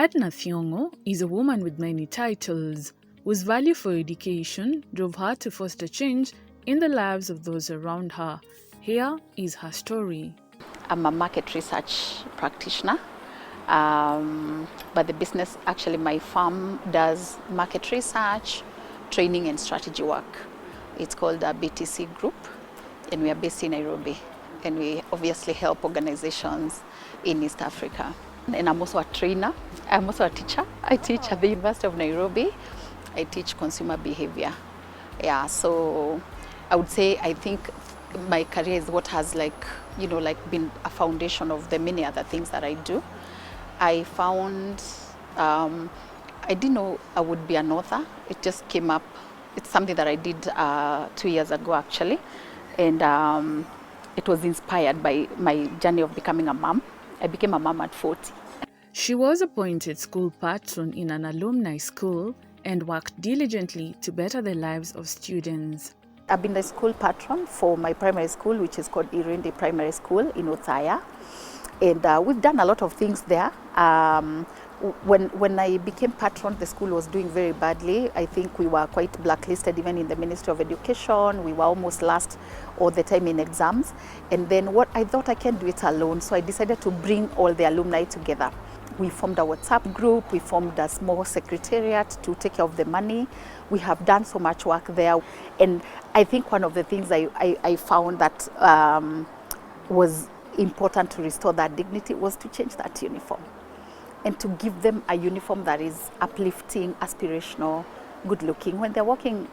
Edna THIONGO is a woman with many titles, whose value for education drove her to foster change in the lives of those around her. Here is her story. I'm a market research practitioner, but the business, actually my firm does market research, training and strategy work. It's called B.T.C Group, and we are based in Nairobi, and we obviously help organizations in East Africa. And I'm also a trainer. I'm also a teacher. I teach at the University of Nairobi. I teach consumer behavior. Yeah, so I would say I think my career is what has been a foundation of the many other things that I do. I found, I didn't know I would be an author. It just came up. It's something that I did 2 years ago actually. And it was inspired by my journey of becoming a mom. I became a mom at 40. She was appointed school patron in an alumni school and worked diligently to better the lives of students. I've been the school patron for my primary school, which is called Irindi Primary School in Uthaya. And we've done a lot of things there. When I became patron, the school was doing very badly. I think we were quite blacklisted even in the Ministry of Education. We were almost last all the time in exams. And then what I thought I can't do it alone, so I decided to bring all the alumni together. We formed a WhatsApp group, we formed a small secretariat to take care of the money. We have done so much work there. And I think one of the things I found that was important to restore that dignity was to change that uniform and to give them a uniform that is uplifting, aspirational, good looking. When they're walking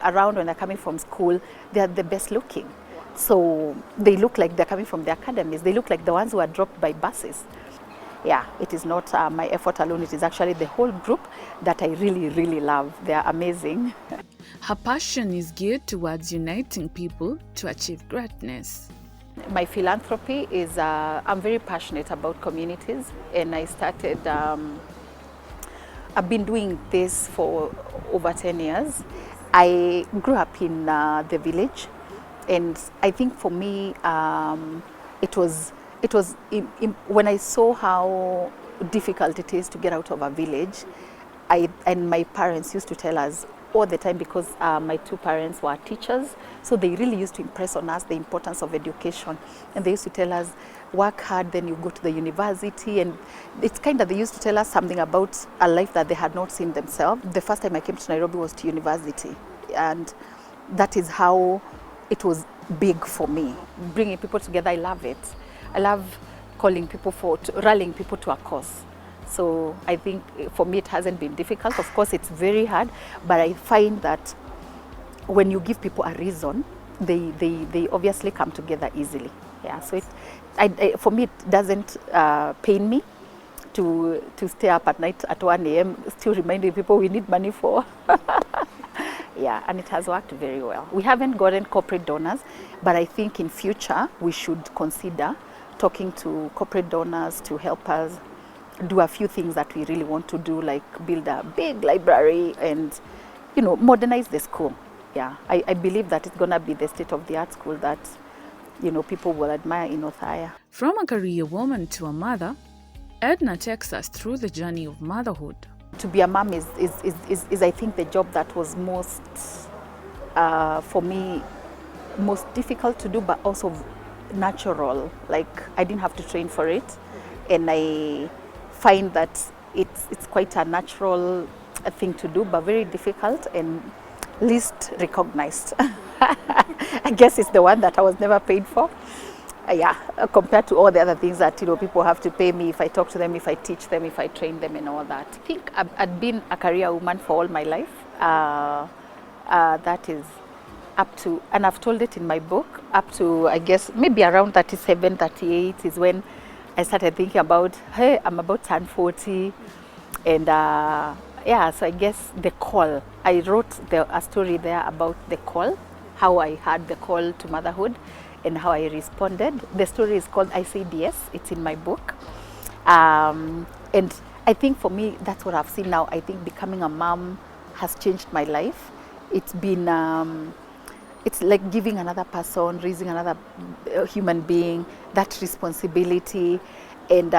around, when they're coming from school, they're the best looking. So they look like they're coming from the academies. They look like the ones who are dropped by buses. Yeah, it is not my effort alone, it is actually the whole group that I really, really love. They are amazing. Her passion is geared towards uniting people to achieve greatness. My philanthropy is, I'm very passionate about communities, and I started, I've been doing this for over 10 years. I grew up in the village, and I think for me, it was when I saw how difficult it is to get out of a village, and my parents used to tell us all the time, because my two parents were teachers, so they really used to impress on us the importance of education. And they used to tell us, work hard, then you go to the university. And it's kind of, they used to tell us something about a life that they had not seen themselves. The first time I came to Nairobi was to university, and that is how it was big for me. Bringing people together, I love it. I love calling people rallying people to a cause. So I think for me it hasn't been difficult. Of course it's very hard, but I find that when you give people a reason, they obviously come together easily. Yeah, so for me it doesn't pain me to stay up at night at 1 a.m. still reminding people we need money for. Yeah, and it has worked very well. We haven't gotten corporate donors, but I think in future we should consider talking to corporate donors to help us do a few things that we really want to do, like build a big library and, modernize the school. Yeah, I believe that it's going to be the state-of-the-art school that, people will admire in Uthaya. From a career woman to a mother, Edna takes us through the journey of motherhood. To be a mom is I think, the job that was most, for me, most difficult to do, but also natural. Like, I didn't have to train for it, and I find that it's quite a natural thing to do, but very difficult and least recognized. I guess it's the one that I was never paid for. Yeah, compared to all the other things that people have to pay me if I talk to them, if I teach them, if I train them, and all that. I think I've been a career woman for all my life. That is up to, and I've told it in my book, up to, I guess, maybe around 37, 38 is when I started thinking about, hey, I'm about to turn 40. And yeah, so I guess the call. I wrote a story there about the call, how I had the call to motherhood and how I responded. The story is called I Said Yes. It's in my book. And I think for me, that's what I've seen now. I think becoming a mom has changed my life. It's been, it's like giving another person, raising another human being, that responsibility. And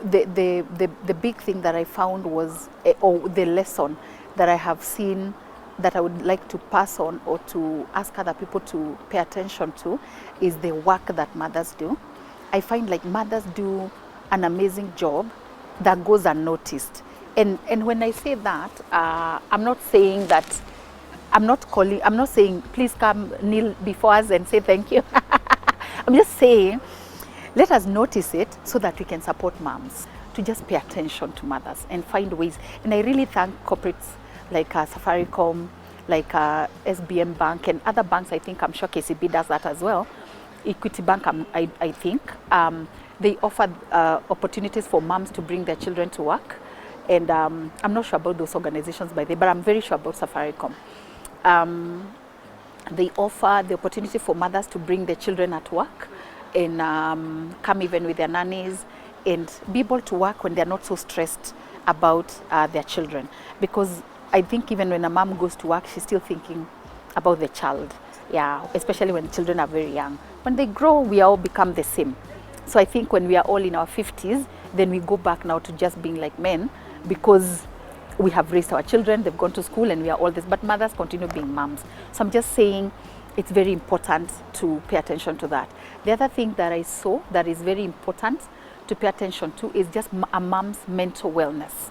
the big thing that I found was, or the lesson that I have seen that I would like to pass on or to ask other people to pay attention to, is the work that mothers do. I find like mothers do an amazing job that goes unnoticed. And when I say that, I'm not saying that, I'm not saying please come kneel before us and say thank you. I'm just saying, let us notice it so that we can support moms, to just pay attention to mothers and find ways. And I really thank corporates like Safaricom, like SBM Bank and other banks. I think, I'm sure KCB does that as well. Equity Bank, I think. They offer opportunities for moms to bring their children to work. And I'm not sure about those organizations by the way, but I'm very sure about Safaricom. They offer the opportunity for mothers to bring their children at work and come even with their nannies and be able to work when they're not so stressed about their children. Because I think even when a mom goes to work, she's still thinking about the child. Yeah, especially when children are very young. When they grow, we all become the same. So I think when we are all in our 50s, then we go back now to just being like men, because we have raised our children, they've gone to school, and we are all this. But mothers continue being moms. So I'm just saying it's very important to pay attention to that. The other thing that I saw that is very important to pay attention to is just a mom's mental wellness.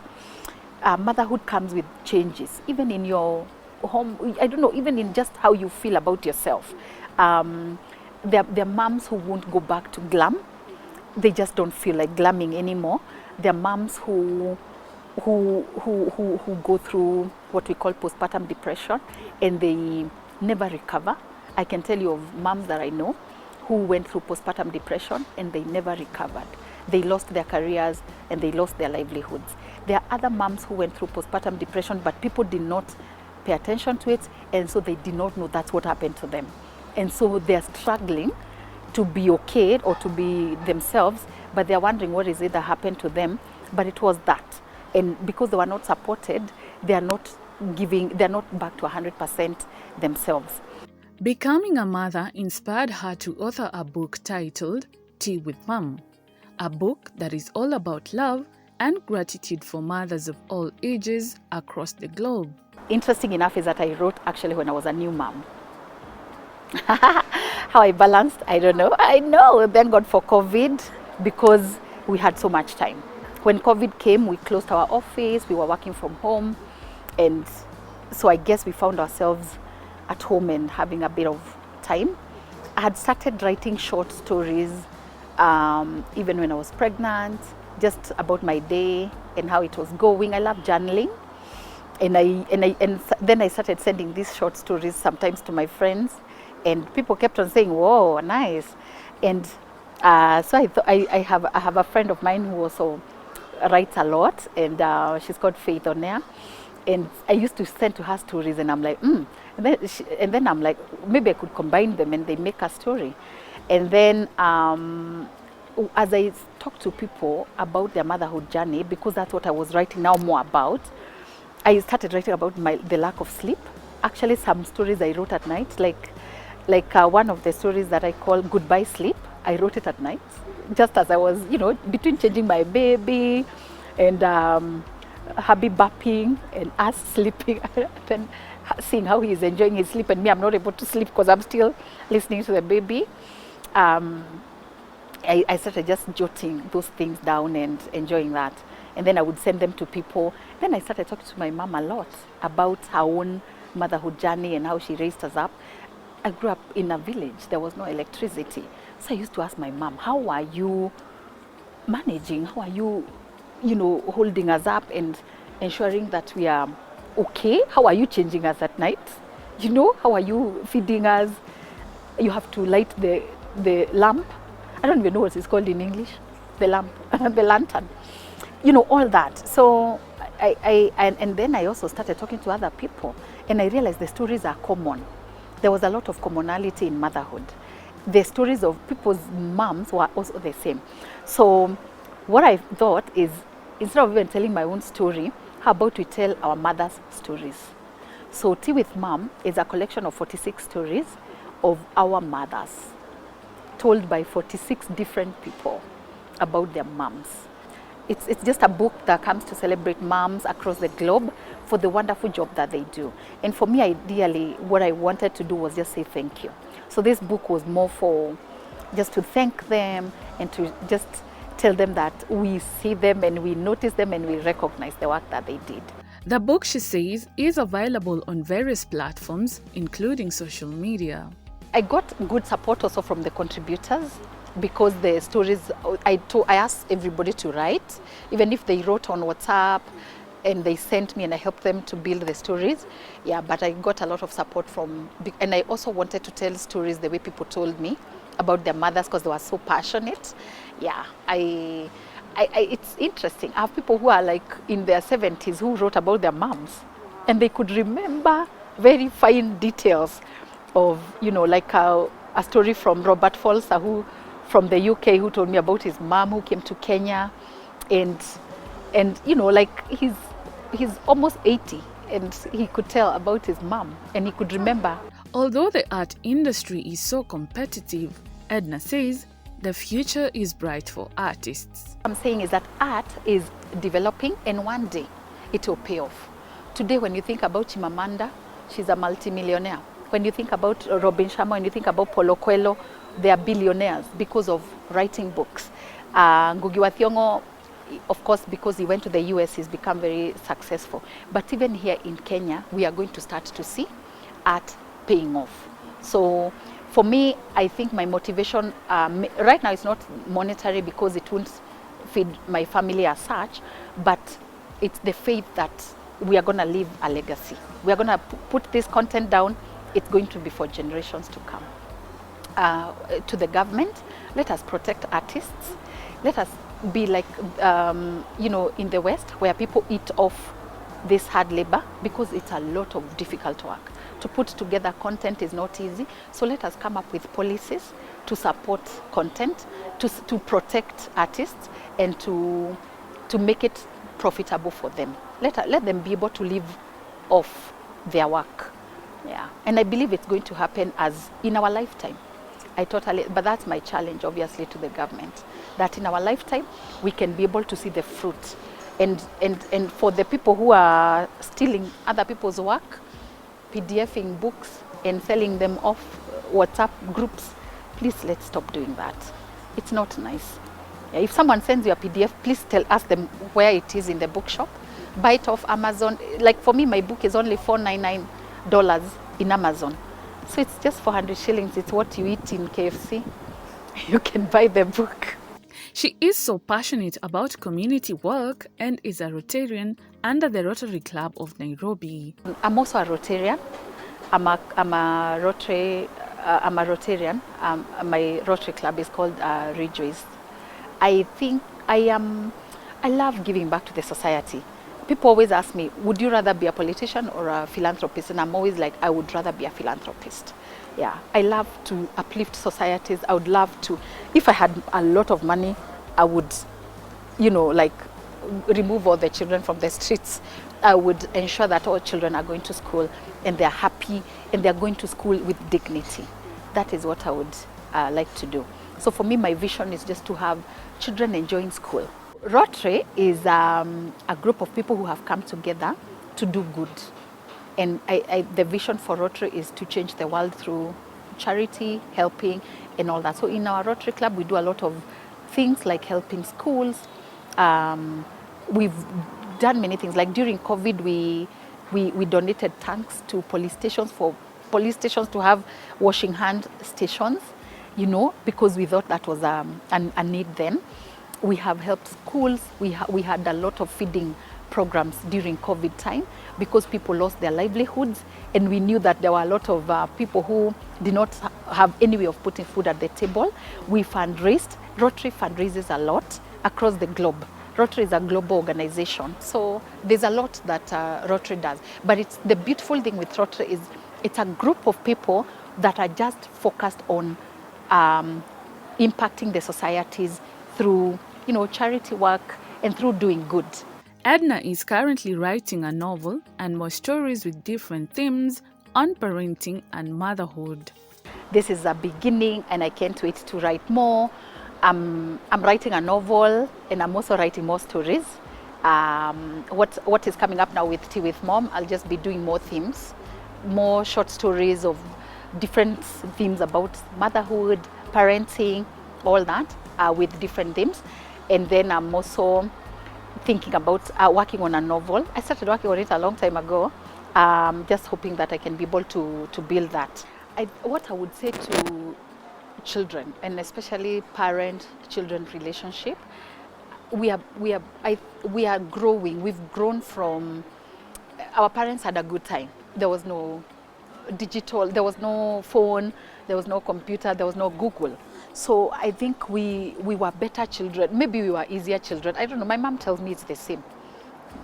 Motherhood comes with changes, even in your home, I don't know, even in just how you feel about yourself. There are moms who won't go back to glam. They just don't feel like glamming anymore. There are moms who go through what we call postpartum depression, and they never recover. I can tell you of moms that I know who went through postpartum depression and they never recovered. They lost their careers and they lost their livelihoods. There are other moms who went through postpartum depression, but people did not pay attention to it, and so they did not know that's what happened to them. And so they're struggling to be okay or to be themselves, but they're wondering what is it that happened to them. But it was that. And because they were not supported, they're not back to 100% themselves. Becoming a mother inspired her to author a book titled Tea with Mom, a book that is all about love and gratitude for mothers of all ages across the globe. Interesting enough is that I wrote actually when I was a new mom. How I balanced, I don't know. I know, thank God for COVID, because we had so much time. When COVID came, we closed our office, we were working from home, and so I guess we found ourselves at home and having a bit of time. I had started writing short stories even when I was pregnant, just about my day and how it was going. I love journaling, and then I started sending these short stories sometimes to my friends, and people kept on saying, "Whoa, nice!" And so I have a friend of mine who also writes a lot, and she's called Faith Onea, and I used to send to her stories, and I'm like, and then I'm like, maybe I could combine them and they make a story. And then as I talk to people about their motherhood journey, because that's what I was writing now more about, I started writing about the lack of sleep. Actually, some stories I wrote at night, like one of the stories that I call Goodbye Sleep, I wrote it at night, just as I was, between changing my baby and hubby bapping and us sleeping, and seeing how he's enjoying his sleep, and me, I'm not able to sleep because I'm still listening to the baby. I started just jotting those things down and enjoying that. And then I would send them to people. Then I started talking to my mom a lot about her own motherhood journey and how she raised us up. I grew up in a village. There was no electricity. So I used to ask my mom, how are you managing? How are you, holding us up and ensuring that we are okay? How are you changing us at night? How are you feeding us? You have to light the lamp. I don't even know what it's called in English. The lamp, the lantern. All that. So and then I also started talking to other people, and I realized the stories are common. There was a lot of commonality in motherhood. The stories of people's moms were also the same. So what I thought is, instead of even telling my own story, how about we tell our mothers' stories? So Tea with Mom is a collection of 46 stories of our mothers, told by 46 different people about their moms. it's just a book that comes to celebrate moms across the globe for the wonderful job that they do. And for me, ideally, what I wanted to do was just say thank you. So this book was more for just to thank them and to just tell them that we see them and we notice them and we recognize the work that they did. The book, she says, is available on various platforms, including social media. I got good support also from the contributors, because the stories, I asked everybody to write, even if they wrote on WhatsApp and they sent me and I helped them to build the stories. Yeah, but I got a lot of support from, and I also wanted to tell stories the way people told me about their mothers, because they were so passionate. Yeah, it's interesting. I have people who are like in their 70s who wrote about their moms and they could remember very fine details of, you know, like a story from Robert Folser, who from the UK, who told me about his mom who came to Kenya, and you know, like he's almost 80 and he could tell about his mom and he could remember. Although the art industry is so competitive, Edna says the future is bright for artists. What I'm saying is that art is developing and one day it will pay off. Today, when you think about Chimamanda, she's a multimillionaire. When you think about Robin Sharma, when you think about Paulo Coelho, they are billionaires because of writing books. Ngugi wa Thiong'o, of course, because he went to the US, he's become very successful. But even here in Kenya, we are going to start to see art paying off. So for me, I think my motivation right now is not monetary, because it won't feed my family as such, but it's the faith that we are going to leave a legacy. We are going to put this content down. It's going to be for generations to come. To the government, let us protect artists. Let us be like, you know, in the West, where people eat off this hard labor, because it's a lot of difficult work. To put together content is not easy. So let us come up with policies to support content, to protect artists, and to make it profitable for them. Let them be able to live off their work. Yeah, and I believe it's going to happen as in our lifetime. But that's my challenge, obviously, to the government, that in our lifetime we can be able to see the fruit. And for the people who are stealing other people's work, PDFing books and selling them off WhatsApp groups, please let's stop doing that. It's not nice. Yeah, if someone sends you a PDF, please ask them where it is in the bookshop. Buy it off Amazon. Like for me, my book is only $4.99 in Amazon. So it's just 400 shillings. It's what you eat in KFC. You can buy the book. She is so passionate about community work and is a Rotarian under the Rotary Club of Nairobi. I'm also a Rotarian. I'm a Rotarian. My Rotary Club is called Rejoice. I think I love giving back to the society. People always ask me, would you rather be a politician or a philanthropist? And I'm always like, I would rather be a philanthropist. Yeah, I love to uplift societies. I would love to, if I had a lot of money, I would, you know, like remove all the children from the streets. I would ensure that all children are going to school and they're happy and they're going to school with dignity. That is what I would like to do. So for me, my vision is just to have children enjoying school. Rotary is a group of people who have come together to do good. And the vision for Rotary is to change the world through charity, helping, and all that. So in our Rotary Club, we do a lot of things like helping schools. We've done many things. Like during COVID, we donated tanks to police stations for police stations to have washing hand stations, you know, because we thought that was a need then. We have helped schools. We had a lot of feeding programs during COVID time because people lost their livelihoods, and we knew that there were a lot of people who did not have any way of putting food at the table. We fundraised. Rotary fundraises a lot across the globe. Rotary is a global organization, so there's a lot that Rotary does. But it's the beautiful thing with Rotary is it's a group of people that are just focused on impacting the societies through, you know, charity work and through doing good. Edna is currently writing a novel and more stories with different themes on parenting and motherhood. This is a beginning and I can't wait to write more. I'm writing a novel, and I'm also writing more stories. What is coming up now with Tea with Mom, I'll just be doing more themes, more short stories of different themes about motherhood, parenting, all that, with different themes. And then I'm also thinking about working on a novel. I started working on it a long time ago, just hoping that I can be able to build that. What I would say to children, and especially parent-children relationship, we are growing. We've grown from, our parents had a good time. There was no digital, there was no phone, there was no computer, there was no Google. So I think we were better children. Maybe we were easier children. I don't know. My mom tells me it's the same.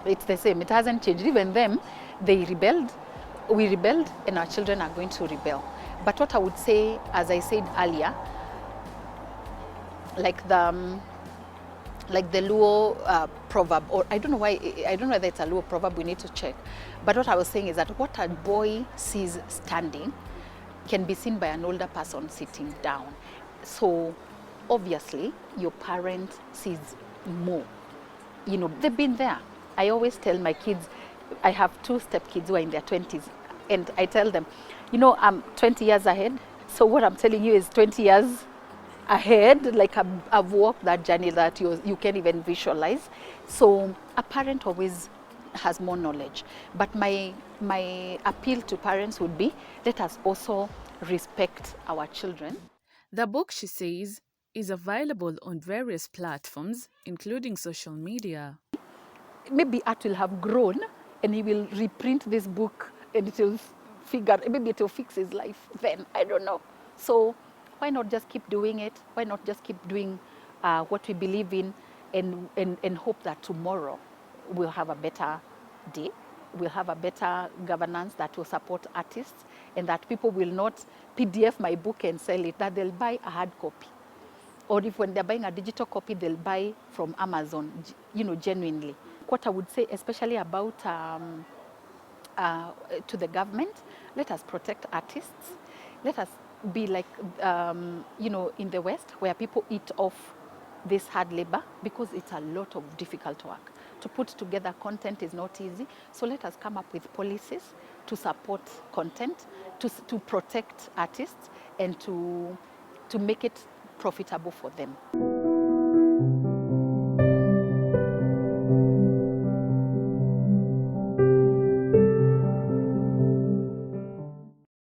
It's the same. It hasn't changed. Even them, they rebelled. We rebelled, and our children are going to rebel. But what I would say, as I said earlier, like the Luo proverb, or I don't know why, I don't know whether it's a Luo proverb, we need to check. But what I was saying is that what a boy sees standing can be seen by an older person sitting down. So obviously your parent sees more. You know, they've been there. I always tell my kids, I have 2 stepkids who are in their 20s, and I tell them, you know, I'm 20 years ahead. So what I'm telling you is 20 years ahead, like I've walked that journey that you can't even visualize. So a parent always has more knowledge. But my appeal to parents would be, let us also respect our children. The book, she says, is available on various platforms, including social media. Maybe Art will have grown, and he will reprint this book, and it will maybe it will fix his life then. I don't know. So why not just keep doing it? Why not just keep doing what we believe in, and hope that tomorrow we'll have a better day. We'll have a better governance that will support artists, and that people will not PDF my book and sell it, that they'll buy a hard copy. Or if when they're buying a digital copy, they'll buy from Amazon, you know, genuinely. What I would say, especially about to the government, let us protect artists. Let us be like, you know, in the West, where people eat off this hard labor, because it's a lot of difficult work. To put together content is not easy. So let us come up with policies to support content, to protect artists, and to make it profitable for them.